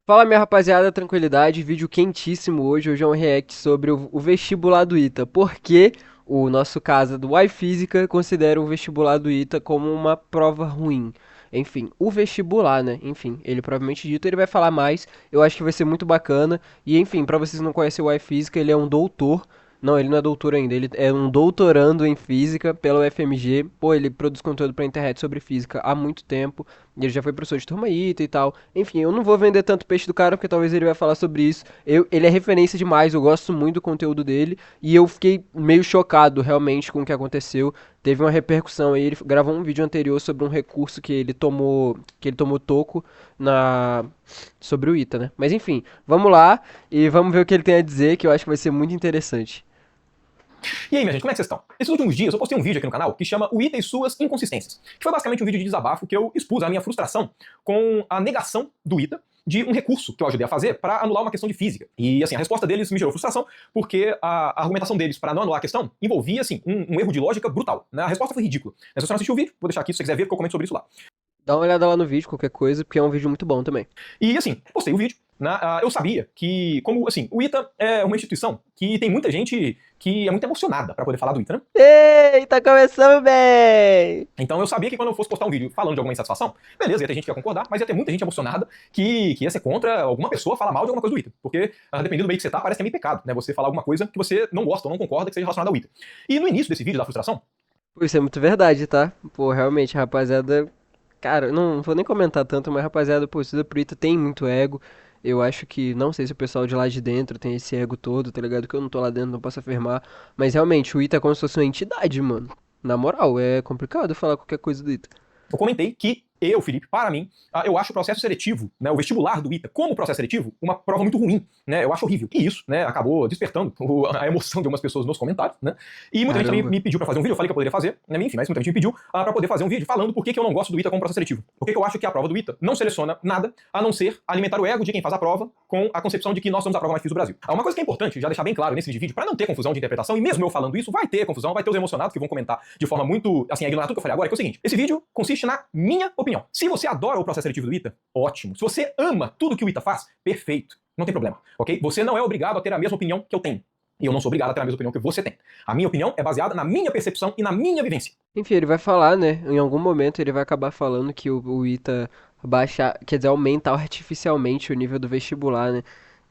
Fala minha rapaziada, tranquilidade, vídeo quentíssimo hoje. Hoje é um react sobre o vestibular do ITA. Porque o nosso caso do iFísica considera o vestibular do ITA como uma prova ruim. Enfim, o vestibular, né? Enfim, ele provavelmente dito, ele vai falar mais. Eu acho que vai ser muito bacana. E enfim, pra vocês que não conhecem o iFísica, ele é um doutor. Não, ele não é doutor ainda, ele é um doutorando em física pela UFMG. Pô, ele produz conteúdo pra internet sobre física há muito tempo. Ele já foi professor de turma ITA e tal. Enfim, eu não vou vender tanto peixe do cara, porque talvez ele vai falar sobre isso. Ele é referência demais, eu gosto muito do conteúdo dele. E eu fiquei meio chocado, realmente, com o que aconteceu. Teve uma repercussão aí, ele gravou um vídeo anterior sobre um recurso que ele tomou toco na sobre o ITA, né? Mas enfim, vamos lá e vamos ver o que ele tem a dizer, que eu acho que vai ser muito interessante. E aí, minha gente, como é que vocês estão? Esses últimos dias eu postei um vídeo aqui no canal que chama O ITA e Suas Inconsistências, que foi basicamente um vídeo de desabafo que eu expus a minha frustração com a negação do ITA de um recurso que eu ajudei a fazer para anular uma questão de física. E assim, a resposta deles me gerou frustração, porque a argumentação deles para não anular a questão envolvia assim, um erro de lógica brutal, né? A resposta foi ridícula. Mas se você não assistiu o vídeo, vou deixar aqui se você quiser ver, porque eu comento sobre isso lá. Dá uma olhada lá no vídeo, qualquer coisa, porque é um vídeo muito bom também. E assim, postei o vídeo, né? Eu sabia que, como assim, o ITA é uma instituição que tem muita gente que é muito emocionada para poder falar do ITA, né? Eita, começamos bem! Então eu sabia que quando eu fosse postar um vídeo falando de alguma insatisfação, beleza, ia ter gente que ia concordar, mas ia ter muita gente emocionada que ia ser contra alguma pessoa falar mal de alguma coisa do ITA. Porque, dependendo do meio que você tá, parece que é meio pecado, né? Você falar alguma coisa que você não gosta ou não concorda que seja relacionada ao ITA. E no início desse vídeo da frustração, Pô, isso é muito verdade, tá? Pô, realmente, rapaziada. Cara, eu não vou nem comentar tanto, mas rapaziada, pô, estuda pro ITA tem muito ego. Eu acho que, não sei se o pessoal de lá de dentro tem esse ego todo, tá ligado? Que eu não tô lá dentro, não posso afirmar. Mas realmente, o ITA é como se fosse uma entidade, mano. Na moral, é complicado falar qualquer coisa do ITA. eu comentei que eu, Felipe, para mim, eu acho o processo seletivo, né, o vestibular do ITA, como processo seletivo, uma prova muito ruim, né, eu acho horrível. E isso, né, acabou despertando a emoção de algumas pessoas nos comentários, né, e muita gente também Caramba. me pediu para fazer um vídeo, eu falei que eu poderia fazer, né, enfim, mas muita gente me pediu para poder fazer um vídeo falando por que eu não gosto do ITA como processo seletivo. Porque eu acho que a prova do ITA não seleciona nada, a não ser alimentar o ego de quem faz a prova com a concepção de que nós somos a prova mais difícil do Brasil. Uma coisa que é importante, já deixar bem claro nesse vídeo, para não ter confusão de interpretação, e mesmo eu falando isso, vai ter confusão, vai ter os emocionados que vão comentar de forma muito, assim, a ignorar tudo que eu falei agora, que é o seguinte, esse vídeo consiste na minha opinião. Se você adora o processo seletivo do ITA, ótimo. Se você ama tudo que o ITA faz, perfeito. Não tem problema, ok? Você não é obrigado a ter a mesma opinião que eu tenho. E eu não sou obrigado a ter a mesma opinião que você tem. A minha opinião é baseada na minha percepção e na minha vivência. Enfim, ele vai falar, né? Em algum momento ele vai acabar falando que o ITA baixa, quer dizer, aumenta artificialmente o nível do vestibular, né?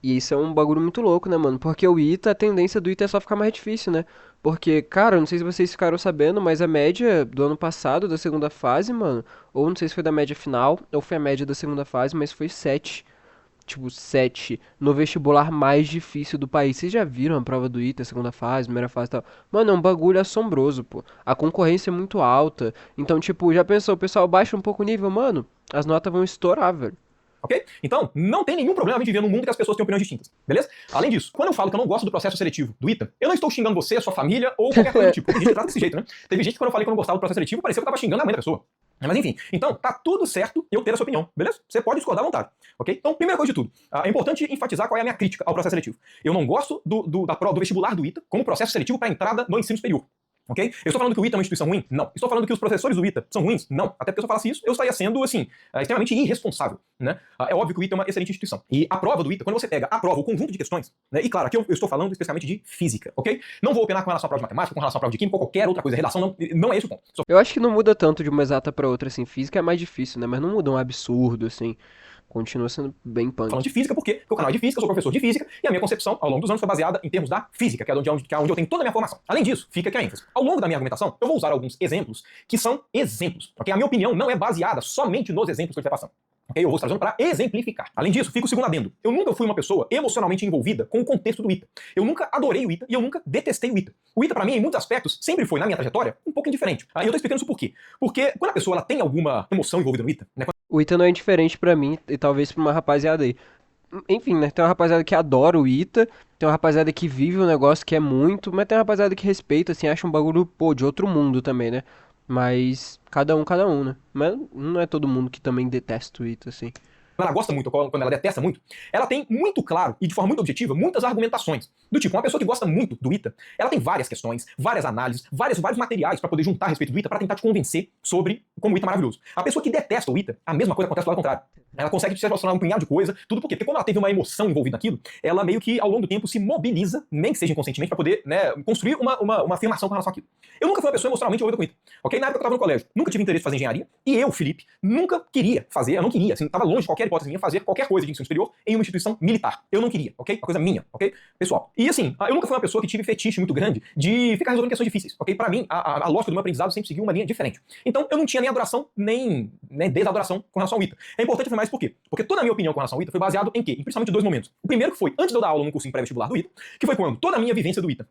E isso é um bagulho muito louco, né, mano? Porque o ITA, a tendência do ITA é só ficar mais difícil, né? Porque, cara, eu não sei se vocês ficaram sabendo, mas a média do ano passado, da segunda fase, mano, ou não sei se foi da média final, ou foi a média da segunda fase, mas foi 7. Tipo, 7 no vestibular mais difícil do país. Vocês já viram a prova do ITA, segunda fase, primeira fase e tal? Mano, é um bagulho assombroso, pô. A concorrência é muito alta. Então, tipo, já pensou, o pessoal baixa um pouco o nível, mano, as notas vão estourar, velho. Ok? Então, não tem nenhum problema a gente viver num mundo que as pessoas têm opiniões distintas. Beleza? Além disso, quando eu falo que eu não gosto do processo seletivo do ITA, eu não estou xingando você, a sua família ou qualquer coisa do tipo. Tem gente que trata desse jeito, né? Teve gente que quando eu falei que eu não gostava do processo seletivo, parecia que eu tava xingando a mãe da pessoa. Mas enfim, então tá tudo certo eu ter a sua opinião, beleza? Você pode discordar à vontade, ok? Então, primeira coisa de tudo, é importante enfatizar qual é a minha crítica ao processo seletivo. Eu não gosto do vestibular do ITA como processo seletivo para entrada no ensino superior. Ok? Eu estou falando que o ITA é uma instituição ruim? Não. Estou falando que os professores do ITA são ruins? Não. Até porque se eu falasse isso, eu estaria sendo, assim, extremamente irresponsável, né? É óbvio que o ITA é uma excelente instituição. E a prova do ITA, quando você pega a prova, o conjunto de questões, né? E claro, aqui eu estou falando especificamente de física, ok? Não vou opinar com relação à prova de matemática, com relação à prova de química ou qualquer outra coisa. Redação não é esse o ponto. Eu acho que não muda tanto de uma exata pra outra, assim. Física é mais difícil, né? Mas não muda um absurdo, assim. Continua sendo bem Falando punk. de física, porque o canal é de física, eu sou professor de física, e a minha concepção, ao longo dos anos, foi baseada em termos da física, que é onde eu tenho toda a minha formação. Além disso, fica aqui a ênfase. Ao longo da minha argumentação, eu vou usar alguns exemplos que são exemplos, ok? A minha opinião não é baseada somente nos exemplos que eu estiver passando. Okay? Eu vou trazendo para exemplificar. Além disso, fica o segundo adendo. Eu nunca fui uma pessoa emocionalmente envolvida com o contexto do ITA. Eu nunca adorei o ITA e eu nunca detestei o ITA. O ITA, para mim, em muitos aspectos, sempre foi, na minha trajetória, um pouco indiferente. E eu tô explicando isso por quê? Porque quando a pessoa ela tem alguma emoção envolvida no ITA, né? O ITA não é diferente pra mim e talvez pra uma rapaziada aí. Enfim, né? Tem uma rapaziada que adora o ITA, tem uma rapaziada que vive o negócio que é muito, mas tem uma rapaziada que respeita, assim, acha um bagulho, pô, de outro mundo também, né? Mas cada um, né? Mas não é todo mundo que também detesta o ITA, assim. ela gosta muito, ou quando ela detesta muito, ela tem muito claro e de forma muito objetiva muitas argumentações. Do tipo, uma pessoa que gosta muito do ITA, ela tem várias questões, várias análises, vários materiais para poder juntar a respeito do ITA para tentar te convencer sobre como o ITA é maravilhoso. A pessoa que detesta o ITA, a mesma coisa acontece do lado contrário. Ela consegue te relacionar um punhado de coisa, tudo por quê? Porque como ela teve uma emoção envolvida naquilo, ela meio que ao longo do tempo se mobiliza, nem que seja inconscientemente, para poder, né, construir uma afirmação com relação àquilo. Eu nunca fui uma pessoa emocionalmente envolvida com ITA, ok? Na época que eu estava no colégio, nunca tive interesse em fazer engenharia, e eu, Felipe, nunca queria fazer, eu não queria, assim, estava longe de qualquer hipótese minha fazer qualquer coisa de ensino superior em uma instituição militar. Eu não queria, ok? Uma coisa minha, ok? Pessoal. E assim, eu nunca fui uma pessoa que tive fetiche muito grande de ficar resolvendo questões difíceis, ok? Pra mim, a lógica do meu aprendizado sempre seguiu uma linha diferente. Então, eu não tinha nem adoração, nem desadoração com relação ao ITA. É importante afirmar isso por quê? Porque toda a minha opinião com relação ao ITA foi baseado em quê? Em principalmente dois momentos. O primeiro que foi antes de eu dar aula num cursinho pré-vestibular do ITA, que foi quando toda a minha vivência do ITA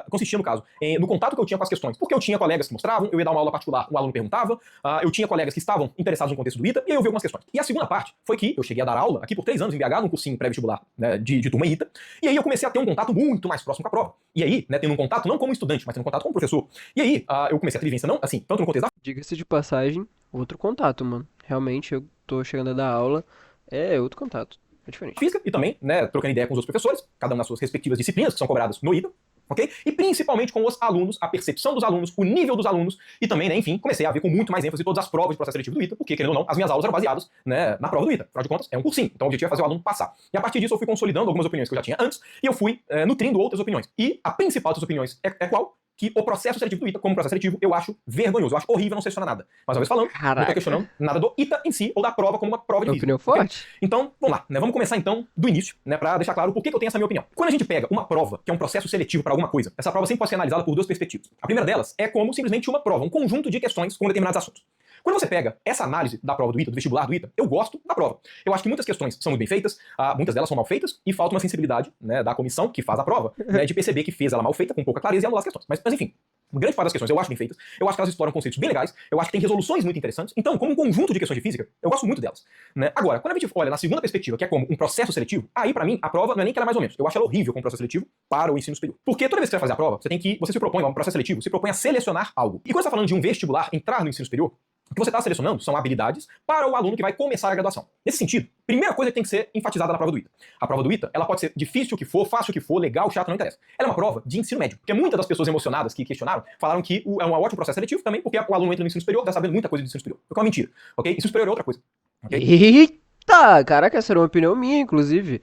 consistia, no caso, no contato que eu tinha com as questões. Porque eu tinha colegas que mostravam, eu ia dar uma aula particular, um aluno perguntava, eu tinha colegas que estavam interessados no contexto do ITA, e aí eu vi algumas questões. E a segunda parte foi que eu cheguei a dar aula aqui por 3 anos em BH, num cursinho pré-vestibular, né, de turma ITA, e aí eu comecei a ter um contato muito mais próximo com a prova. E aí, né, tendo um contato não como estudante, mas tendo um contato como professor. E aí, eu comecei a ter vivência, não, assim, tanto no contexto da... Diga-se de passagem, outro contato, mano. Realmente, eu tô chegando a dar aula, é outro contato. É diferente. física e também, né, trocando ideia com os outros professores, cada um nas suas respectivas disciplinas que são cobradas no ITA, ok? E principalmente com os alunos, a percepção dos alunos, o nível dos alunos e também, né, enfim, comecei a ver com muito mais ênfase todas as provas de processo seletivo do ITA, porque, querendo ou não, as minhas aulas eram baseadas, né, na prova do ITA. Afinal de contas, é um cursinho, então o objetivo é fazer o aluno passar. E a partir disso eu fui consolidando algumas opiniões que eu já tinha antes e eu fui nutrindo outras opiniões. E a principal dessas opiniões é qual? Que o processo seletivo do ITA, como processo seletivo, eu acho vergonhoso, eu acho horrível, não seleciona nada. Mais uma vez falando, não tô questionando nada do ITA em si ou da prova como uma prova de física. Opinião forte? Então, vamos lá, né? Vamos começar então do início, né? Pra deixar claro por que eu tenho essa minha opinião. Quando a gente pega uma prova, que é um processo seletivo para alguma coisa, essa prova sempre pode ser analisada por duas perspectivas. A primeira delas é como simplesmente uma prova, um conjunto de questões com determinados assuntos. Quando você pega essa análise da prova do ITA, do vestibular do ITA, eu gosto da prova. Eu acho que muitas questões são muito bem feitas, muitas delas são mal feitas, e falta uma sensibilidade, né, da comissão que faz a prova, né, de perceber que fez ela mal feita, com pouca clareza e anular as questões. Mas enfim, grande parte das questões eu acho bem feitas, eu acho que elas exploram conceitos bem legais, eu acho que tem resoluções muito interessantes, então, como um conjunto de questões de física, eu gosto muito delas. Né? Agora, quando a gente olha na segunda perspectiva, que é como um processo seletivo, aí pra mim, a prova não é nem que ela é mais ou menos, eu acho ela horrível como processo seletivo para o ensino superior. Porque toda vez que você vai fazer a prova, você se propõe, um processo seletivo, se propõe a selecionar algo. E quando você tá falando de um vestibular, entrar no ensino superior, o que você está selecionando são habilidades para o aluno que vai começar a graduação. Nesse sentido, primeira coisa que tem que ser enfatizada na prova do ITA. A prova do ITA, ela pode ser difícil o que for, fácil o que for, legal, chato, não interessa. Ela é uma prova de ensino médio. Porque muitas das pessoas emocionadas que questionaram falaram que é um ótimo processo seletivo também, porque o aluno entra no ensino superior, tá sabendo muita coisa do ensino superior. O que é uma mentira, ok? Ensino superior é outra coisa. Okay? Eita! Caraca, essa era uma opinião minha, inclusive.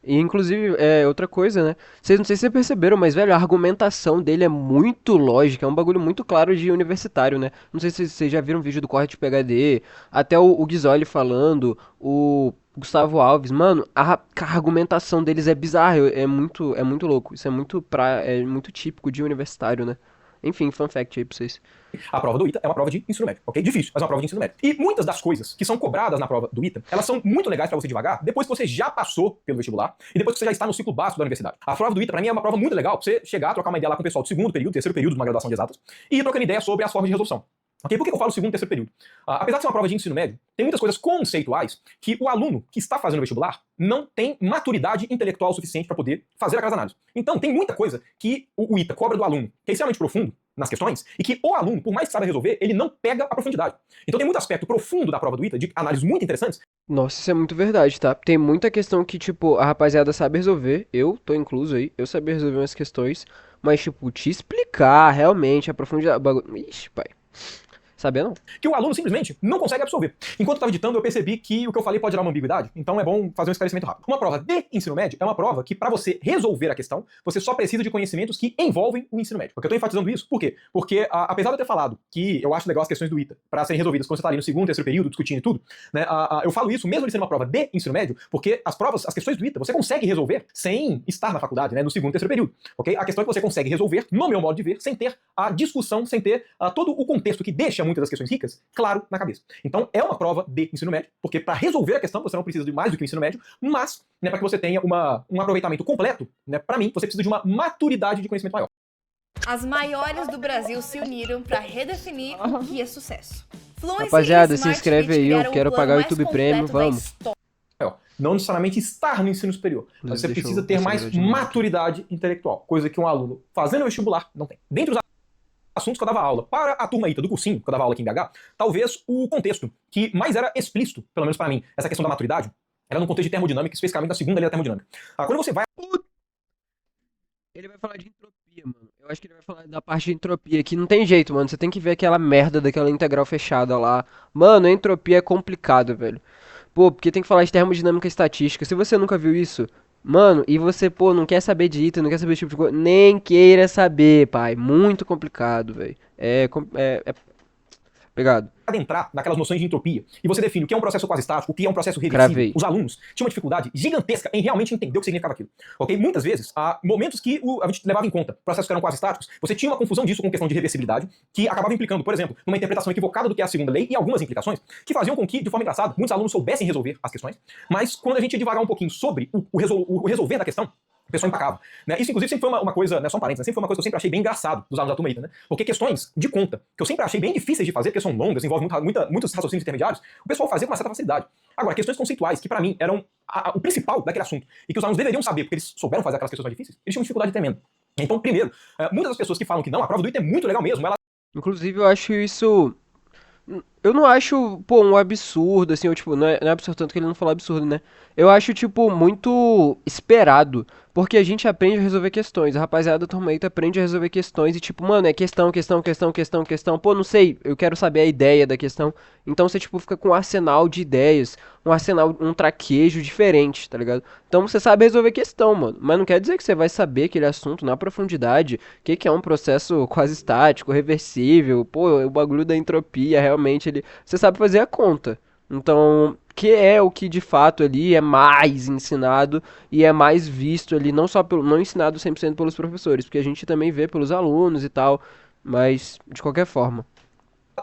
E, inclusive, outra coisa, né? Vocês não sei se vocês perceberam, mas, velho, a argumentação dele é muito lógica, é um bagulho muito claro de universitário, né? Não sei se vocês já viram o vídeo do Corte de PhD, até o Guizoli falando, o Gustavo Alves, mano, a argumentação deles é bizarra, é muito louco, isso é muito típico de universitário, né? Enfim, fun fact aí pra vocês. A prova do ITA é uma prova de ensino médio, ok? Difícil, mas é uma prova de ensino médio. E muitas das coisas que são cobradas na prova do ITA, elas são muito legais pra você devagar depois que você já passou pelo vestibular e depois que você já está no ciclo básico da universidade. A prova do ITA, pra mim, é uma prova muito legal pra você chegar, trocar uma ideia lá com o pessoal do segundo período, terceiro período de uma graduação de exatas e ir trocando ideia sobre as formas de resolução. Okay? Por que eu falo segundo e terceiro período? Apesar de ser uma prova de ensino médio, tem muitas coisas conceituais que o aluno que está fazendo o vestibular não tem maturidade intelectual suficiente para poder fazer aquelas análises. Então, tem muita coisa que o ITA cobra do aluno, que é extremamente profundo nas questões, e que o aluno, por mais que saiba resolver, ele não pega a profundidade. Então tem muito aspecto profundo da prova do ITA, de análises muito interessantes. Nossa, isso é muito verdade, tá? Tem muita questão que, tipo, a rapaziada sabe resolver, eu tô incluso aí, eu sabia resolver umas questões, mas, tipo, te explicar realmente a profundidade, ixi, pai. Sabia não? Que o aluno simplesmente não consegue absorver. Enquanto eu estava editando, eu percebi que o que eu falei pode gerar uma ambiguidade, então é bom fazer um esclarecimento rápido. Uma prova de ensino médio é uma prova que, para você resolver a questão, você só precisa de conhecimentos que envolvem o ensino médio. Porque eu estou enfatizando isso, por quê? Porque, apesar de eu ter falado que eu acho legal as questões do ITA para serem resolvidas quando você está ali no segundo, terceiro período, discutindo e tudo, né, eu falo isso mesmo ele sendo uma prova de ensino médio, porque as questões do ITA, você consegue resolver sem estar na faculdade, né, no segundo, terceiro período, ok? A questão é que você consegue resolver, no meu modo de ver, sem ter a discussão, sem ter todo o contexto que deixa muitas das questões ricas claro na cabeça. Então é uma prova de ensino médio, porque para resolver a questão você não precisa de mais do que o ensino médio, mas, né, para que você tenha um aproveitamento completo, né, para mim, você precisa de uma maturidade de conhecimento maior. As maiores do Brasil se uniram para redefinir o que é sucesso. Fluency Rapaziada, e se inscreve aí, eu criaram quero o plano pagar o mais YouTube completo Premium, da vamos. história. Não necessariamente estar no ensino superior, mas você Deixa eu precisa ter mais acelerar de novo aqui. maturidade intelectual, coisa que um aluno fazendo vestibular não tem. Dentre os assuntos que eu dava aula para a turma ITA do cursinho, que eu dava aula aqui em BH, talvez o contexto que mais era explícito, pelo menos para mim, essa questão da maturidade, Ela é no contexto de termodinâmica, especificamente na segunda lei da termodinâmica. Quando você vai... Ele vai falar de entropia, mano. Eu acho que ele vai falar da parte de entropia, que não tem jeito, mano. Você tem que ver aquela merda daquela integral fechada lá. Mano, a entropia é complicado, velho. Pô, porque tem que falar de termodinâmica e estatística. Se você nunca viu isso, mano, e você, pô, não quer saber de ITA, não quer saber desse tipo de coisa, nem queira saber, pai. Muito complicado, velho. É pegado. adentrar naquelas noções de entropia e você define o que é um processo quase estático, o que é um processo reversível, Cravei. os alunos tinham uma dificuldade gigantesca em realmente entender o que significava aquilo. Ok? Muitas vezes, há momentos que a gente levava em conta processos que eram quase estáticos, você tinha uma confusão disso com questão de reversibilidade, que acabava implicando, por exemplo, numa interpretação equivocada do que é a segunda lei e algumas implicações que faziam com que, de forma engraçada, muitos alunos soubessem resolver as questões, mas quando a gente ia devagar um pouquinho sobre o resolver da questão, o pessoal empacava. Né? Isso, inclusive, sempre foi uma coisa, né, só um parênteses, sempre foi uma coisa que eu sempre achei bem engraçado dos alunos da turma ITA, né? Porque questões de conta, que eu sempre achei bem difíceis de fazer, porque são longas, envolvem muitos raciocínios intermediários, o pessoal fazia com uma certa facilidade. Agora, questões conceituais, que pra mim eram o principal daquele assunto, e que os alunos deveriam saber, porque eles souberam fazer aquelas questões mais difíceis, eles tinham dificuldade tremenda. Então, primeiro, muitas das pessoas que falam que não, a prova do ITA é muito legal mesmo, ela... Inclusive, eu acho isso. Eu não acho, pô, um absurdo, assim, ou, tipo, não é absurdo tanto que ele não falou absurdo, né? Eu acho, tipo, muito esperado, porque a gente aprende a resolver questões, a rapaziada do Tormenta aprende a resolver questões e, tipo, mano, é questão, pô, não sei, eu quero saber a ideia da questão, então você, tipo, fica com um arsenal de ideias, um arsenal, um traquejo diferente, tá ligado? Então você sabe resolver questão, mano, mas não quer dizer que você vai saber aquele assunto na profundidade, o que é um processo quase estático, reversível, pô, o bagulho da entropia, realmente, você sabe fazer a conta. Então, que é o que de fato ali é mais ensinado e é mais visto ali, não só pelo, não ensinado 100% pelos professores, porque a gente também vê pelos alunos e tal, mas de qualquer forma.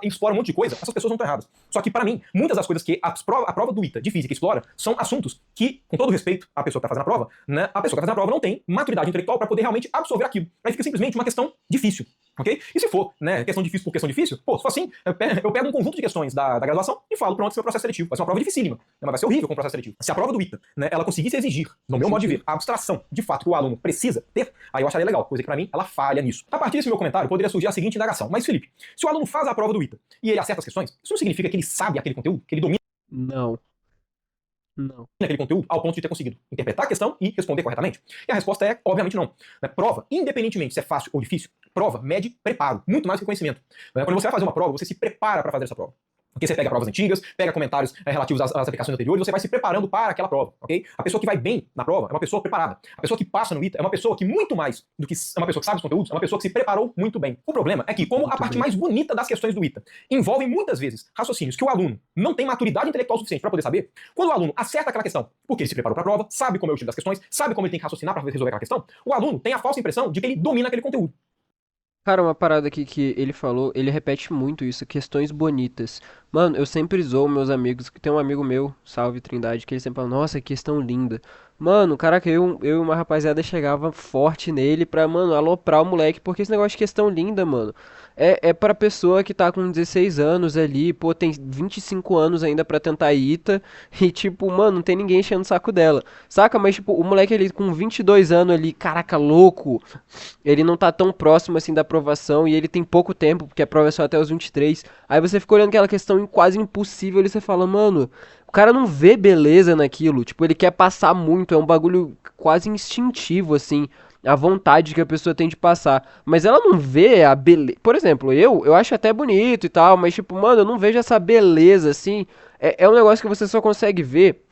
explora um monte de coisa, essas pessoas não estão erradas. Só que, pra mim, muitas das coisas que a prova do ITA de física explora são assuntos que, com todo respeito à pessoa que está fazendo a prova, né, a pessoa que está fazendo a prova não tem maturidade intelectual para poder realmente absorver aquilo. Aí fica simplesmente uma questão difícil. Ok? E se for, né, questão difícil por questão difícil, pô, se for assim, eu pego um conjunto de questões da graduação e falo, pronto, esse é o processo seletivo. Vai ser uma prova dificílima, né, mas vai ser horrível com o processo seletivo. Se a prova do ITA, né, ela conseguisse exigir, no meu modo de ver, a abstração de fato que o aluno precisa ter, aí eu acharia legal, coisa que pra mim, ela falha nisso. A partir desse meu comentário, poderia surgir a seguinte indagação. Mas, Felipe, se o aluno faz a prova do ITA e ele acerta as questões, isso não significa que ele sabe aquele conteúdo, que ele domina Não. Não. aquele conteúdo ao ponto de ter conseguido interpretar a questão e responder corretamente? E a resposta é, obviamente, não. Né? Prova, independentemente se é fácil ou difícil, prova mede preparo, muito mais que conhecimento. Quando você vai fazer uma prova, você se prepara para fazer essa prova. Porque você pega provas antigas, pega comentários relativos às aplicações anteriores, você vai se preparando para aquela prova, ok? A pessoa que vai bem na prova é uma pessoa preparada. A pessoa que passa no ITA é uma pessoa que, muito mais do que é uma pessoa que sabe os conteúdos, é uma pessoa que se preparou muito bem. O problema é que, como a parte mais bonita das questões do ITA envolve muitas vezes raciocínios que o aluno não tem maturidade intelectual suficiente para poder saber, quando o aluno acerta aquela questão, porque ele se preparou para a prova, sabe como é o tipo das questões, sabe como ele tem que raciocinar para resolver aquela questão, o aluno tem a falsa impressão de que ele domina aquele conteúdo. Cara, uma parada aqui que ele falou, ele repete muito isso, questões bonitas. Mano, eu sempre zoo meus amigos, que tem um amigo meu, salve Trindade, que ele sempre fala, nossa, que questão linda. Mano, caraca, eu e uma rapaziada chegava forte nele pra, mano, aloprar o moleque, porque esse negócio de questão linda, mano, é pra pessoa que tá com 16 anos ali, pô, tem 25 anos ainda pra tentar ITA, e tipo, mano, não tem ninguém enchendo o saco dela. Saca? Mas, tipo, o moleque ali com 22 anos ali, caraca, louco, ele não tá tão próximo assim da aprovação e ele tem pouco tempo, porque a prova é só até os 23. Aí você fica olhando aquela questão quase impossível e você fala, mano, o cara não vê beleza naquilo. Tipo, ele quer passar muito, é um bagulho quase instintivo, assim, a vontade que a pessoa tem de passar. Mas ela não vê a beleza. Por exemplo, eu acho até bonito e tal, mas, tipo, mano, eu não vejo essa beleza, assim. É um negócio que você só consegue ver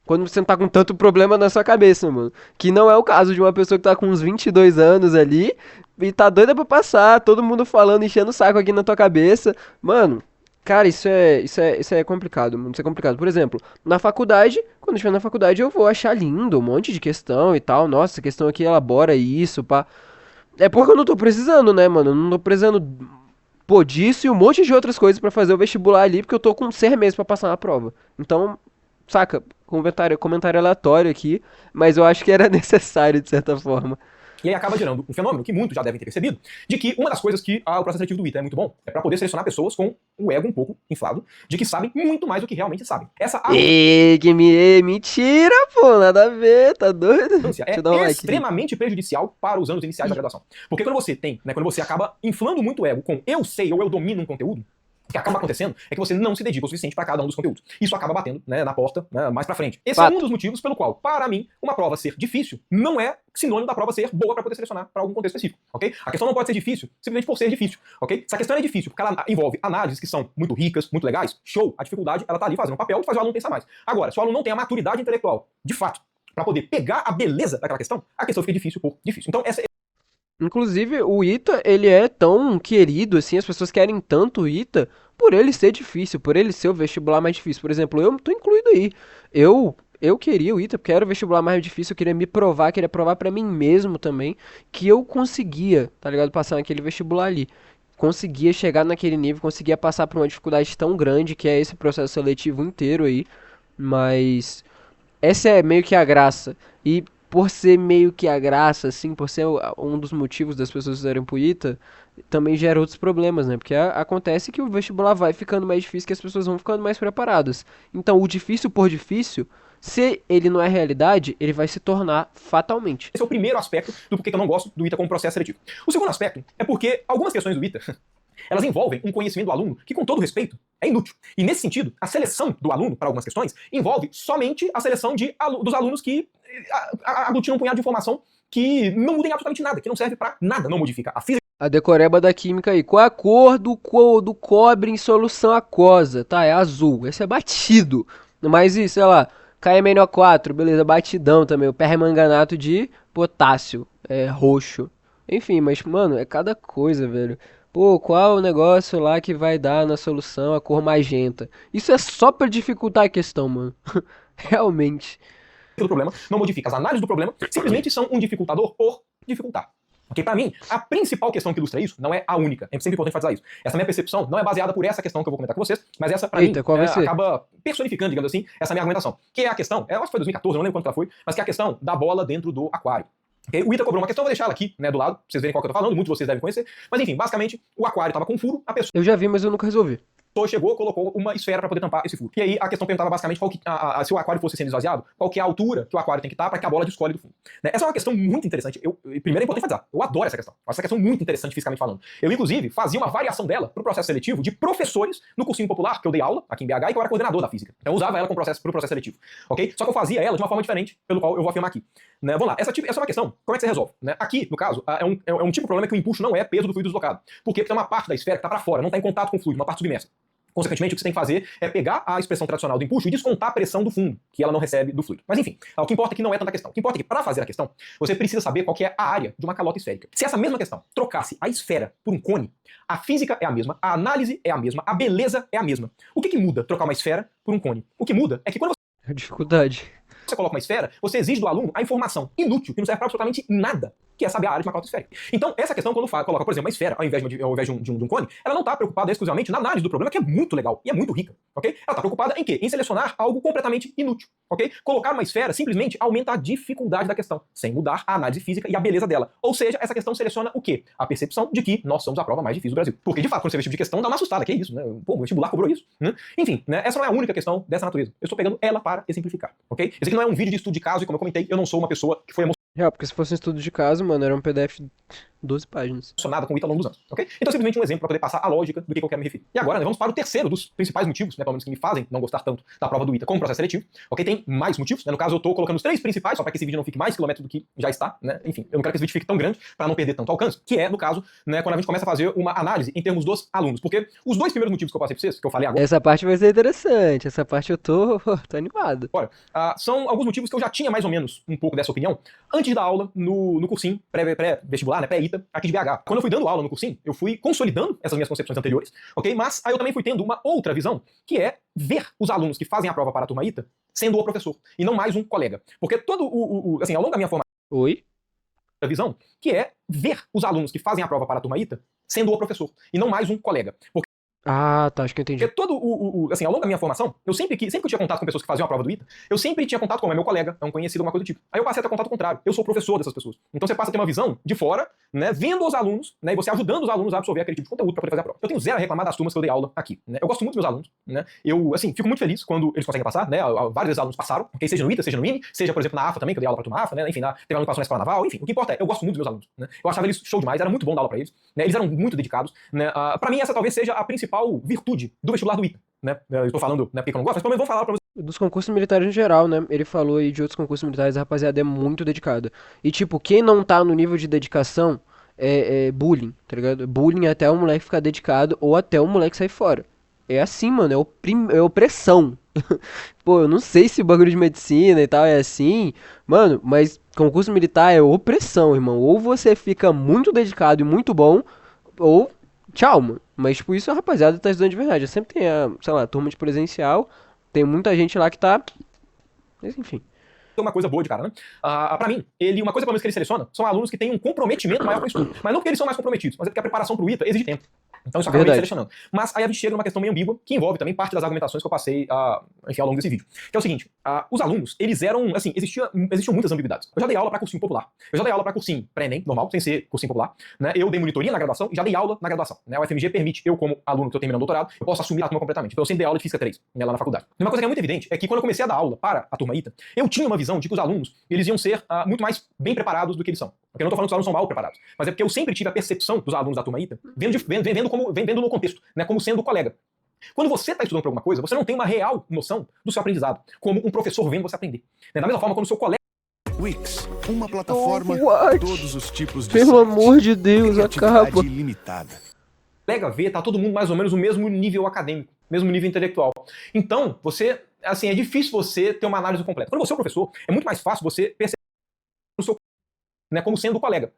quando você não tá com tanto problema na sua cabeça, mano. Que não é o caso de uma pessoa que tá com uns 22 anos ali e tá doida pra passar, todo mundo falando, enchendo o saco aqui na tua cabeça. Mano, cara, isso é complicado, mano. Isso é complicado. Por exemplo, na faculdade, quando eu estiver na faculdade, eu vou achar lindo um monte de questão e tal. Nossa, essa questão aqui elabora isso, pá. É porque eu não tô precisando, né, mano? Eu não tô precisando, pô, disso e um monte de outras coisas pra fazer o vestibular ali, porque eu tô com 6 meses pra passar na prova. Então, saca, comentário aleatório aqui, mas eu acho que era necessário de certa forma. E aí acaba gerando um fenômeno que muitos já devem ter percebido, de que uma das coisas que o processo seletivo do ITA é muito bom é para poder selecionar pessoas com o ego um pouco inflado, de que sabem muito mais do que realmente sabem. Essa Mentira, pô, nada a ver, tá doido? arrogância Deixa eu dar um é like. extremamente prejudicial para os anos iniciais da graduação. Porque quando você tem, né, quando você acaba inflando muito o ego com eu sei ou eu domino um conteúdo, O que acaba acontecendo é que você não se dedica o suficiente para cada um dos conteúdos. Isso acaba batendo, né, na porta, né, mais pra frente. Esse Fato. é um dos motivos pelo qual, para mim, uma prova ser difícil não é sinônimo da prova ser boa para poder selecionar para algum contexto específico, ok? A questão não pode ser difícil simplesmente por ser difícil, ok? Se a questão é difícil porque ela envolve análises que são muito ricas, muito legais, show, a dificuldade, ela tá ali fazendo um papel e faz o aluno pensar mais. Agora, se o aluno não tem a maturidade intelectual, de fato, para poder pegar a beleza daquela questão, a questão fica difícil por difícil. Então, essa Inclusive, o ITA, ele é tão querido, assim, as pessoas querem tanto o ITA por ele ser difícil, por ele ser o vestibular mais difícil. Por exemplo, eu tô incluído aí. Eu queria o ITA porque era o vestibular mais difícil, eu queria me provar, queria provar pra mim mesmo também que eu conseguia, tá ligado? Passar naquele vestibular ali. Conseguia chegar naquele nível, conseguia passar por uma dificuldade tão grande que é esse processo seletivo inteiro aí. Mas essa é meio que a graça. E por ser meio que a graça, assim, por ser um dos motivos das pessoas fazerem pro ITA, também gera outros problemas, né? Porque acontece que o vestibular vai ficando mais difícil, que as pessoas vão ficando mais preparadas. Então, o difícil por difícil, se ele não é realidade, ele vai se tornar fatalmente. esse é o primeiro aspecto do porquê que eu não gosto do ITA como processo seletivo. O segundo aspecto é porque algumas questões do ITA elas envolvem um conhecimento do aluno que, com todo respeito, é inútil. E, nesse sentido, a seleção do aluno para algumas questões envolve somente a seleção dos alunos que aglutinam um punhado de informação que não mudem absolutamente nada, que não serve para nada, não modifica a física. A decoreba da química aí. Qual é a cor do cobre em solução aquosa? Tá, é azul. Esse é batido. Mas isso, sei lá, KMNO4, beleza, batidão também. O permanganato de potássio, é roxo. Enfim, mas, mano, é cada coisa, velho. Pô, qual o negócio lá que vai dar na solução a cor magenta? Isso é só pra dificultar a questão, mano. Realmente. Do problema, não modifica as análises do problema, simplesmente são um dificultador por dificultar. Porque, para mim, a principal questão que ilustra isso não é a única. É sempre importante enfatizar isso. Essa minha percepção não é baseada por essa questão que eu vou comentar com vocês, mas essa, para mim, Eita, qual vai ser? acaba personificando, digamos assim, essa minha argumentação. Que é a questão, eu acho que foi 2014, eu não lembro quanto ela foi, mas que é a questão da bola dentro do aquário. Okay? O ITA cobrou uma questão, eu vou deixar ela aqui, né, do lado, pra vocês verem qual que eu tô falando, muitos de vocês devem conhecer. Mas enfim, basicamente, o aquário tava com um furo, a pessoa Eu já vi, mas eu nunca resolvi. chegou, colocou uma esfera para poder tampar esse furo. E aí a questão perguntava basicamente qual que, se o aquário fosse sendo esvaziado, qual que é a altura que o aquário tem que estar para que a bola descolhe do fundo. Né? Essa é uma questão muito interessante. Primeiro é importante enfatizar, eu adoro essa questão. Essa questão é muito interessante fisicamente falando. Eu, inclusive, fazia uma variação dela para o processo seletivo de professores no cursinho popular, que eu dei aula aqui em BH e que eu era coordenador da física. Então eu usava ela para o processo seletivo. Ok? Só que eu fazia ela de uma forma diferente, pelo qual eu vou afirmar aqui. Né? Vamos lá, essa é uma questão. Como é que você resolve? Né? Aqui, no caso, é um tipo de problema que o empuxo não é peso do fluido deslocado. Por quê? Porque tem uma parte da esfera que está para fora, não está em contato com o fluido, uma parte submersa. Consequentemente, o que você tem que fazer é pegar a expressão tradicional do empuxo e descontar a pressão do fundo, que ela não recebe do fluido. Mas enfim, o que importa aqui não é tanta questão. O que importa é que, para fazer a questão, você precisa saber qual que é a área de uma calota esférica. Se essa mesma questão trocasse a esfera por um cone, a física é a mesma, a análise é a mesma, a beleza é a mesma. O que muda trocar uma esfera por um cone? O que muda é que quando É dificuldade. você coloca uma esfera, você exige do aluno a informação inútil, que não serve para absolutamente nada, que é saber a área de uma calota esférica. Então, essa questão, quando coloca, por exemplo, uma esfera ao invés de um cone, ela não está preocupada exclusivamente na análise do problema, que é muito legal e é muito rica, ok? Ela está preocupada em quê? Em selecionar algo completamente inútil, ok? Colocar uma esfera simplesmente aumenta a dificuldade da questão, sem mudar a análise física e a beleza dela. Ou seja, essa questão seleciona o quê? A percepção de que nós somos a prova mais difícil do Brasil. Porque, de fato, quando você vê esse tipo de questão, dá uma assustada, que é isso, né? Pô, o vestibular cobrou isso, né? Enfim, né? Essa não é a única questão dessa natureza. Eu estou pegando ela para exemplificar, ok? Esse aqui não é um vídeo de estudo de caso, e como eu comentei, eu não sou uma pessoa que foi Real, porque se fosse um estudo de caso, mano, era um PDF de 12 páginas. emocionada com o ITA ao longo dos anos, ok? Então, simplesmente um exemplo para poder passar a lógica do que eu quero me referir. E agora, né, vamos para o terceiro dos principais motivos, né, pelo menos que me fazem não gostar tanto da prova do ITA como processo seletivo, ok? Tem mais motivos, né? No caso, eu tô colocando os 3 principais, só para que esse vídeo não fique mais quilômetro do que já está, né? Enfim, eu não quero que esse vídeo fique tão grande para não perder tanto alcance, que é, no caso, né, quando a gente começa a fazer uma análise em termos dos alunos. Porque os 2 primeiros motivos que eu passei para vocês, que eu falei agora, Essa parte vai ser interessante, essa parte eu tô animado. são alguns motivos que eu já tinha mais ou menos um pouco dessa opinião antes de dar aula no cursinho pré-vestibular, né, pré-ITA, aqui de BH. Quando eu fui dando aula no cursinho, eu fui consolidando essas minhas concepções anteriores, ok? Mas aí eu também fui tendo uma outra visão, que é ver os alunos que fazem a prova para a turma ITA sendo o professor, e não mais um colega. Porque assim, ao longo da minha formação, Oi? a visão, que é ver os alunos que fazem a prova para a turma ITA sendo o professor, e não mais um colega. Ah, tá, acho que eu entendi. Porque assim, ao longo da minha formação, eu sempre que eu tinha contato com pessoas que faziam a prova do ITA, eu sempre tinha contato com meu colega, é um conhecido, uma coisa do tipo. Aí eu passei a ter contato contrário. Eu sou o professor dessas pessoas. Então você passa a ter uma visão de fora, né, vendo os alunos, né, e você ajudando os alunos a absorver aquele tipo de conteúdo para poder fazer a prova. Eu tenho zero a reclamar das turmas que eu dei aula aqui, né? Eu gosto muito dos meus alunos, né? Eu, assim, fico muito feliz quando eles conseguem passar, né? Vários desses alunos passaram, okay? Seja no ITA, seja no INE, seja, por exemplo, na AFA também, que eu dei aula pra turma AFA, né? Enfim, teve aluno que passou na Escola Naval, enfim. O que importa é, eu gosto muito dos meus alunos, né? Eu achava eles show demais, era muito bom dar aula pra eles, né? Eles eram muito dedicados, né? Pra mim, essa talvez seja a principal principal virtude do vestibular do ITA, né? Eu estou falando, né, porque eu não gosto, mas pelo menos vou falar pra vocês. Dos concursos militares em geral, né? Ele falou aí de outros concursos militares, a rapaziada é muito dedicada. E, tipo, quem não tá no nível de dedicação é bullying, tá ligado? Bullying é até o moleque ficar dedicado ou até o moleque sair fora. É assim, mano, é opressão. Pô, eu não sei se o bagulho de medicina e tal é assim, mano, mas concurso militar é opressão, irmão. Ou você fica muito dedicado e muito bom, ou tchau, mano. Mas, tipo, isso a rapaziada tá estudando de verdade. Sempre tem a, sei lá, turma de presencial. Tem muita gente lá que tá. Mas enfim. Uma coisa boa de cara, né? Pra mim, uma coisa pelo menos que ele seleciona são alunos que têm um comprometimento maior com o estudo. Mas não porque eles são mais comprometidos, mas é porque a preparação pro ITA exige tempo. Então isso acaba selecionando. Mas aí a gente chega numa questão meio ambígua, que envolve também parte das argumentações que eu passei enfim, ao longo desse vídeo. Que é o seguinte, os alunos, eles eram, assim, existiam muitas ambiguidades. Eu já dei aula pra cursinho popular. Eu já dei aula pra cursinho pré-ENEM, normal, sem ser cursinho popular. Né? Eu dei monitoria na graduação e já dei aula na graduação. Né? O FMG permite, eu como aluno que estou terminando doutorado, eu posso assumir a turma completamente. Então eu sempre dei aula de Física 3, né, lá na faculdade. E uma coisa que é muito evidente é que quando eu comecei a dar aula para a turma ITA, eu tinha uma visão de que os alunos, eles iam ser muito mais bem preparados do que eles são. Porque eu não tô falando que os alunos são mal preparados, mas é porque eu sempre tive a percepção dos alunos da turma ITA, vendo no contexto, né, como sendo colega. Quando você está estudando para alguma coisa, você não tem uma real noção do seu aprendizado, como um professor vendo você aprender. Né? Da mesma forma, quando o seu colega... Wix, uma plataforma What? todos os tipos de Pelo sites, amor de Deus, criatividade acaba. ilimitada. colega vê, tá todo mundo mais ou menos no mesmo nível acadêmico, mesmo nível intelectual. Então, você, assim, é difícil você ter uma análise completa. Quando você é um professor, é muito mais fácil você perceber o seu, né, como sendo colega.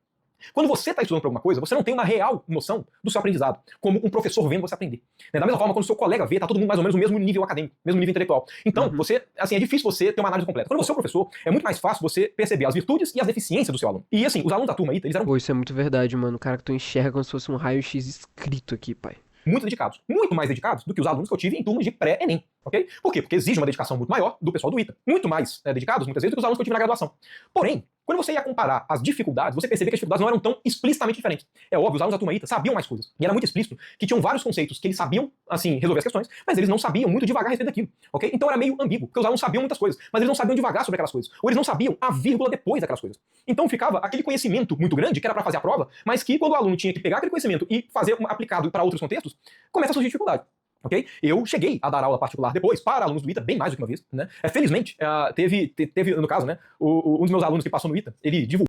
Quando você está estudando para alguma coisa, você não tem uma real noção do seu aprendizado, como um professor vendo você aprender. Né? Da mesma forma, quando o seu colega vê, tá todo mundo mais ou menos no mesmo nível acadêmico, mesmo nível intelectual. Então, você, assim, é difícil você ter uma análise completa. Quando você é um professor, é muito mais fácil você perceber as virtudes e as deficiências do seu aluno. E assim, os alunos da turma aí, eles eram Pô, isso é muito verdade, mano. O cara que tu enxerga como se fosse um raio-x escrito aqui, pai. muito dedicados, muito mais dedicados do que os alunos que eu tive em turmas de pré-ENEM, ok? Por quê? Porque exige uma dedicação muito maior do pessoal do ITA. Muito mais dedicados, muitas vezes, do que os alunos que eu tive na graduação. Porém, quando você ia comparar as dificuldades, você percebia que as dificuldades não eram tão explicitamente diferentes. É óbvio, os alunos da turma ITA sabiam mais coisas. E era muito explícito que tinham vários conceitos que eles sabiam, assim, resolver as questões, mas eles não sabiam muito devagar a respeito daquilo, ok? Então era meio ambíguo, porque os alunos sabiam muitas coisas, mas eles não sabiam devagar sobre aquelas coisas. Ou eles não sabiam a vírgula depois daquelas coisas. Então ficava aquele conhecimento muito grande, que era para fazer a prova, mas que quando o aluno tinha que pegar aquele conhecimento e fazer aplicado para outros contextos, começa a surgir dificuldade. Okay? Eu cheguei a dar aula particular depois para alunos do ITA, bem mais do que uma vez. Né? Felizmente, teve, no caso, né, um dos meus alunos que passou no ITA, ele divulgou.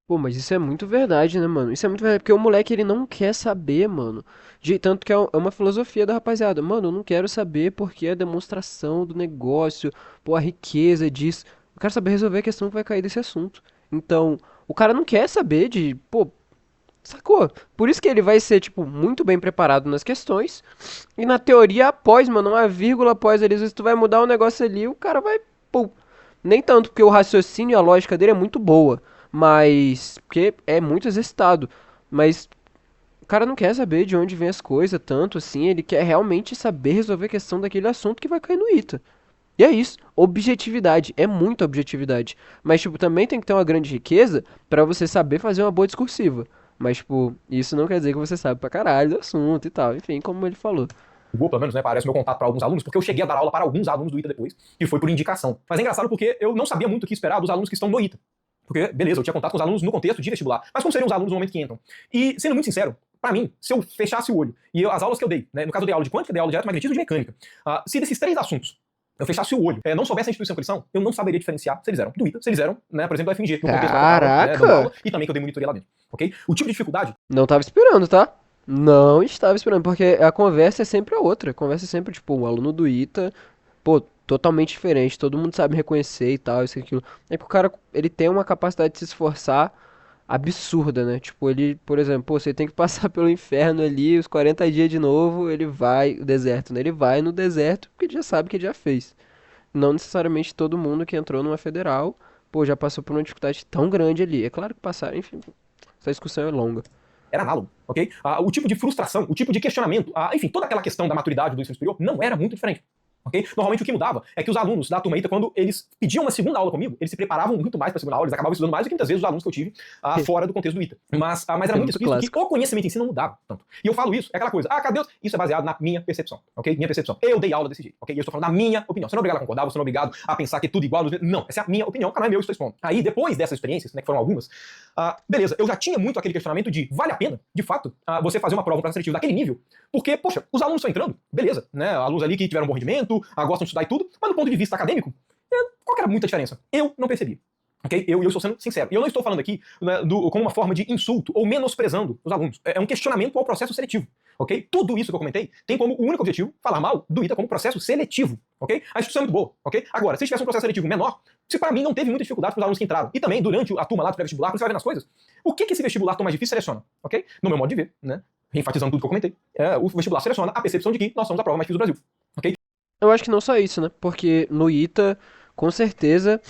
Pô, mas isso é muito verdade, né, mano? Isso é muito verdade, porque o moleque, ele não quer saber, mano. Tanto que é uma filosofia da rapaziada. Mano, eu não quero saber porque a demonstração do negócio, pô, a riqueza disso. Eu quero saber resolver a questão que vai cair desse assunto. Então, o cara não quer saber de, pô, sacou? Por isso que ele vai ser, tipo, muito bem preparado nas questões. E na teoria, após, mano, uma vírgula após ali, se tu vai mudar um negócio ali, o cara vai, pô. Nem tanto porque o raciocínio e a lógica dele é muito boa. Mas, porque é muito exercitado. Mas o cara não quer saber de onde vem as coisas tanto assim. Ele quer realmente saber resolver a questão daquele assunto que vai cair no ITA. E é isso. Objetividade. É muita objetividade. Mas, tipo, também tem que ter uma grande riqueza pra você saber fazer uma boa discursiva. Mas, tipo, isso não quer dizer que você sabe pra caralho do assunto e tal. Enfim, como ele falou. Pelo menos, né, parece meu contato para alguns alunos, porque eu cheguei a dar aula para alguns alunos do ITA depois, e foi por indicação. Mas é engraçado porque eu não sabia muito o que esperar dos alunos que estão no ITA. Porque, beleza, eu tinha contato com os alunos no contexto de vestibular. Mas como seriam os alunos no momento que entram? E, sendo muito sincero, pra mim, se eu fechasse o olho, e as aulas que eu dei, né, no caso eu dei aula de quântica, dei aula de eletromagnetismo e de mecânica, se desses três assuntos eu fechasse o olho, não soubesse a instituição que eles são, eu não saberia diferenciar se eles eram do ITA, se eles eram, né, por exemplo, do FMG, no contexto Caraca! dando aula, e também que eu dei monitoria lá dentro, ok? O tipo de dificuldade... Não tava esperando, tá? Não estava esperando, porque a conversa é sempre a outra. A conversa é sempre, tipo, o aluno do ITA, pô, totalmente diferente, todo mundo sabe reconhecer e tal, isso e aquilo. É que o cara, ele tem uma capacidade de se esforçar absurda, né? Tipo, ele, por exemplo, pô, você tem que passar pelo inferno ali, os 40 dias de novo, ele vai, o deserto, né? Ele vai no deserto porque ele já sabe que ele já fez. Não necessariamente todo mundo que entrou numa federal, pô, já passou por uma dificuldade tão grande ali. É claro que passaram, enfim, essa discussão é longa. Era análogo, ok? O tipo de frustração, o tipo de questionamento, enfim, toda aquela questão da maturidade do ensino superior não era muito diferente. ok? Normalmente o que mudava é que os alunos da turma ITA, quando eles pediam uma segunda aula comigo, eles se preparavam muito mais para a segunda aula, eles acabavam estudando mais do que muitas vezes os alunos que eu tive fora do contexto do ITA. Mas era muito isso que o conhecimento em si não mudava tanto. E eu falo isso, é aquela coisa, cadê Deus? Isso é baseado na minha percepção, ok? Minha percepção. Eu dei aula desse jeito, ok? E eu estou falando da minha opinião. Você não é obrigado a concordar, você não é obrigado a pensar que é tudo igual. Não, essa é a minha opinião, o canal é meu, eu estou expondo. Aí, depois dessas experiências, né, que foram algumas, beleza, eu já tinha muito aquele questionamento de, vale a pena, de fato, você fazer uma prova, um processo seletivo daquele nível? Porque, poxa, os alunos estão entrando, beleza, né? Alunos ali que tiveram um bom rendimento, gostam de estudar e tudo, mas do ponto de vista acadêmico, qual que era muita diferença? Eu não percebi. Okay? Eu estou sendo sincero. E eu não estou falando aqui, né, como uma forma de insulto ou menosprezando os alunos. É um questionamento ao processo seletivo. Okay? Tudo isso que eu comentei tem como único objetivo falar mal do ITA como processo seletivo. Okay? A instituição é muito boa. Okay? Agora, se tivesse um processo seletivo menor, se para mim não teve muita dificuldade para os alunos que entraram, e também durante a turma lá do pré-vestibular, quando você vai vendo as coisas, o que esse vestibular tão mais difícil seleciona? Okay? No meu modo de ver, né? Enfatizando tudo que eu comentei, o vestibular seleciona a percepção de que nós somos a prova mais difícil do Brasil. Okay? Eu acho que não só isso, né? Porque no ITA, com certeza,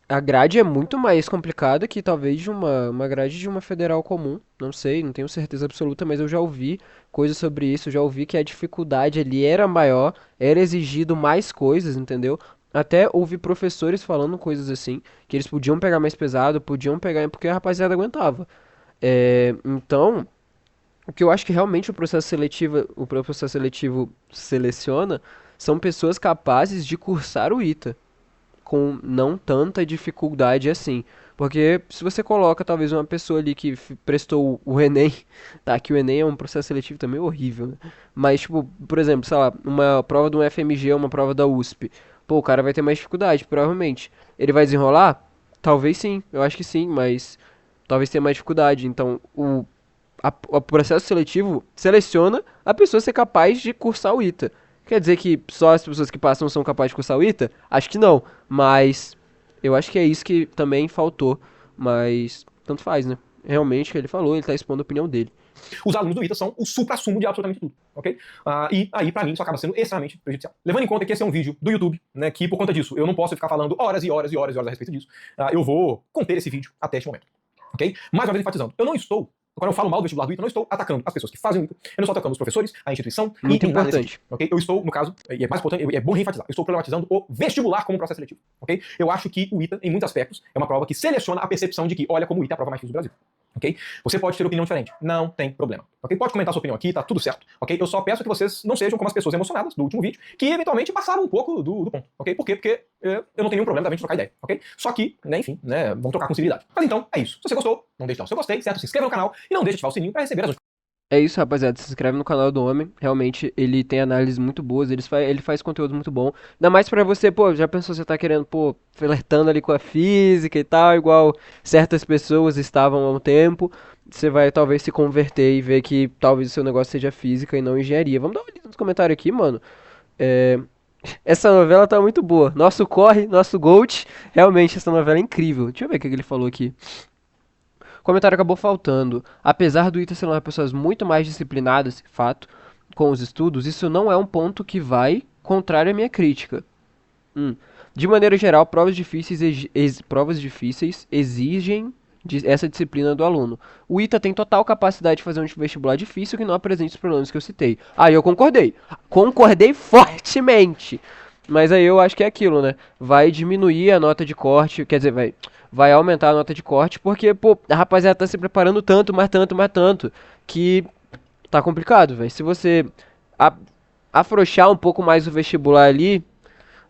a grade é muito mais complicada que talvez de uma grade de uma federal comum. Não sei, não tenho certeza absoluta, mas eu já ouvi coisas sobre isso, já ouvi que a dificuldade ali era maior, era exigido mais coisas, entendeu? Até ouvi professores falando coisas assim, que eles podiam pegar mais pesado, podiam pegar porque a rapaziada aguentava. Então, o que eu acho que realmente o processo seletivo seleciona são pessoas capazes de cursar o ITA com não tanta dificuldade assim. Porque se você coloca talvez uma pessoa ali que prestou o Enem, tá, que o Enem é um processo seletivo também horrível, né? Mas, tipo, por exemplo, sei lá, uma prova do FMG, uma prova da USP, pô, o cara vai ter mais dificuldade, provavelmente. Ele vai desenrolar? Talvez sim, eu acho que sim, mas talvez tenha mais dificuldade. Então, o processo seletivo seleciona a pessoa ser capaz de cursar o ITA. Quer dizer que só as pessoas que passam são capazes de cursar o ITA? Acho que não, mas eu acho que é isso que também faltou, mas tanto faz, né? Realmente, o que ele falou, ele tá expondo a opinião dele. Os alunos do ITA são o supra-sumo de absolutamente tudo, ok? E aí, pra mim, isso acaba sendo extremamente prejudicial. Levando em conta que esse é um vídeo do YouTube, né, que por conta disso eu não posso ficar falando horas e horas e horas e horas a respeito disso, eu vou conter esse vídeo até este momento, ok? Mais uma vez enfatizando, eu não estou, quando eu falo mal do vestibular do ITA, eu não estou atacando as pessoas que fazem o ITA, eu não estou atacando os professores, a instituição Muito e nada desse importante. tipo, ok? Eu estou, no caso, e é mais importante, é bom reenfatizar, eu estou problematizando o vestibular como processo seletivo, ok? Eu acho que o ITA, em muitos aspectos, é uma prova que seleciona a percepção de que, olha como o ITA é a prova mais difícil do Brasil. Ok? Você pode ter opinião diferente, não tem problema. Ok? Pode comentar sua opinião aqui, tá tudo certo. Ok? Eu só peço que vocês não sejam como as pessoas emocionadas do último vídeo, que eventualmente passaram um pouco do ponto. Ok? Por quê? Porque eu não tenho nenhum problema da gente trocar ideia. Ok? Só que, né, enfim, né, vamos trocar com civilidade. Mas então, é isso. Se você gostou, não deixe de dar o seu gostei, certo? Se inscreva no canal e não deixe de ativar o sininho para receber as notificações. É isso, rapaziada. Se inscreve no canal do Homem. Realmente, ele tem análises muito boas. Ele faz conteúdo muito bom. Ainda mais pra você, pô, já pensou você tá querendo, pô, flertando ali com a física e tal, igual certas pessoas estavam há um tempo. Você vai talvez se converter e ver que talvez o seu negócio seja física e não engenharia. Vamos dar uma olhada nos comentários aqui, mano. É, Essa novela tá muito boa. Nosso corre, nosso Gold. Realmente, essa novela é incrível. Deixa eu ver o que ele falou aqui. O comentário acabou faltando. Apesar do Ita ser uma das pessoas muito mais disciplinadas, fato, com os estudos, isso não é um ponto que vai contrário à minha crítica. De maneira geral, provas difíceis exigem essa disciplina do aluno. O ITA tem total capacidade de fazer um vestibular difícil que não apresente os problemas que eu citei. Aí eu concordei. Concordei fortemente. Mas aí eu acho que é aquilo, né? Vai diminuir a nota de corte, quer dizer, vai aumentar a nota de corte, porque, pô, a rapaziada tá se preparando tanto, mais tanto, que tá complicado, velho. Se você afrouxar um pouco mais o vestibular ali,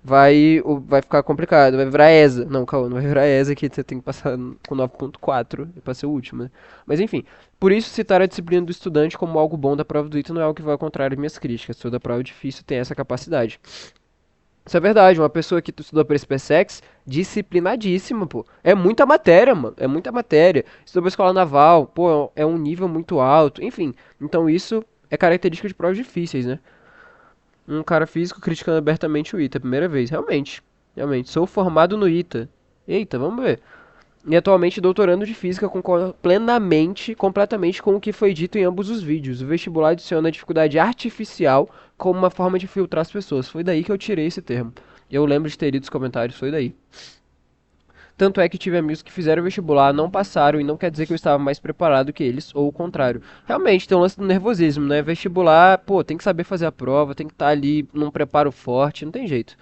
vai ficar complicado, vai virar ESA. Não, calma, não vai virar ESA que você tem que passar com 9.4 pra ser o último, né? Mas enfim, por isso citar a disciplina do estudante como algo bom da prova do ITA não é algo que vai ao contrário das minhas críticas. Toda prova difícil tem essa capacidade. Isso é verdade, uma pessoa que estudou para SpaceX, disciplinadíssima, pô. É muita matéria, mano. É muita matéria. Estudou pra escola naval, pô, é um nível muito alto. Enfim, então isso é característica de provas difíceis, né? Um cara físico criticando abertamente o ITA, primeira vez. Realmente, realmente. Sou formado no ITA. Eita, vamos ver. E atualmente doutorando de física, concordo plenamente, completamente com o que foi dito em ambos os vídeos. O vestibular adiciona a dificuldade artificial como uma forma de filtrar as pessoas. Foi daí que eu tirei esse termo. Eu lembro de ter lido os comentários, foi daí. Tanto é que tive amigos que fizeram vestibular, não passaram, e não quer dizer que eu estava mais preparado que eles, ou o contrário. Realmente, tem um lance do nervosismo, né? Vestibular, pô, tem que saber fazer a prova, tem que estar ali num preparo forte, não tem jeito.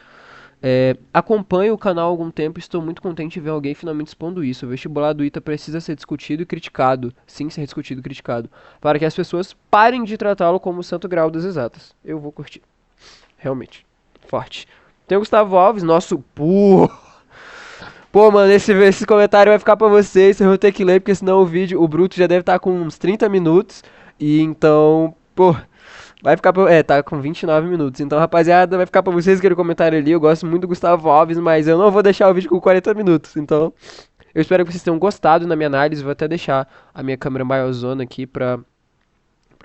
Acompanho o canal há algum tempo e estou muito contente de ver alguém finalmente expondo isso. O vestibular do ITA precisa ser discutido e criticado, sim, ser discutido e criticado, para que as pessoas parem de tratá-lo como o santo grau das exatas. Eu vou curtir. Realmente. Forte. Tem o Gustavo Alves, nosso Pô, mano, esse comentário vai ficar pra vocês, eu vou ter que ler, porque senão o Bruto já deve estar com uns 30 minutos, e então, pô, vai ficar pra... tá com 29 minutos, então, rapaziada, vai ficar pra vocês aquele comentário ali, eu gosto muito do Gustavo Alves, mas eu não vou deixar o vídeo com 40 minutos, então, eu espero que vocês tenham gostado na minha análise, vou até deixar a minha câmera maiorzona aqui pra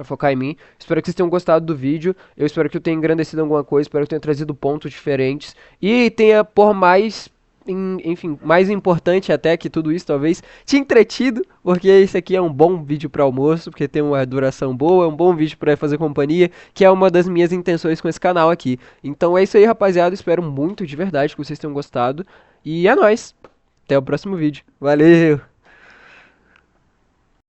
focar em mim. Espero que vocês tenham gostado do vídeo. Eu espero que eu tenha engrandecido alguma coisa. Espero que eu tenha trazido pontos diferentes. E tenha, por mais... Enfim, mais importante até que tudo isso, talvez, te entretido. Porque esse aqui é um bom vídeo para almoço. Porque tem uma duração boa. É um bom vídeo para fazer companhia. Que é uma das minhas intenções com esse canal aqui. Então é isso aí, rapaziada. Espero muito de verdade que vocês tenham gostado. E é nóis. Até o próximo vídeo. Valeu!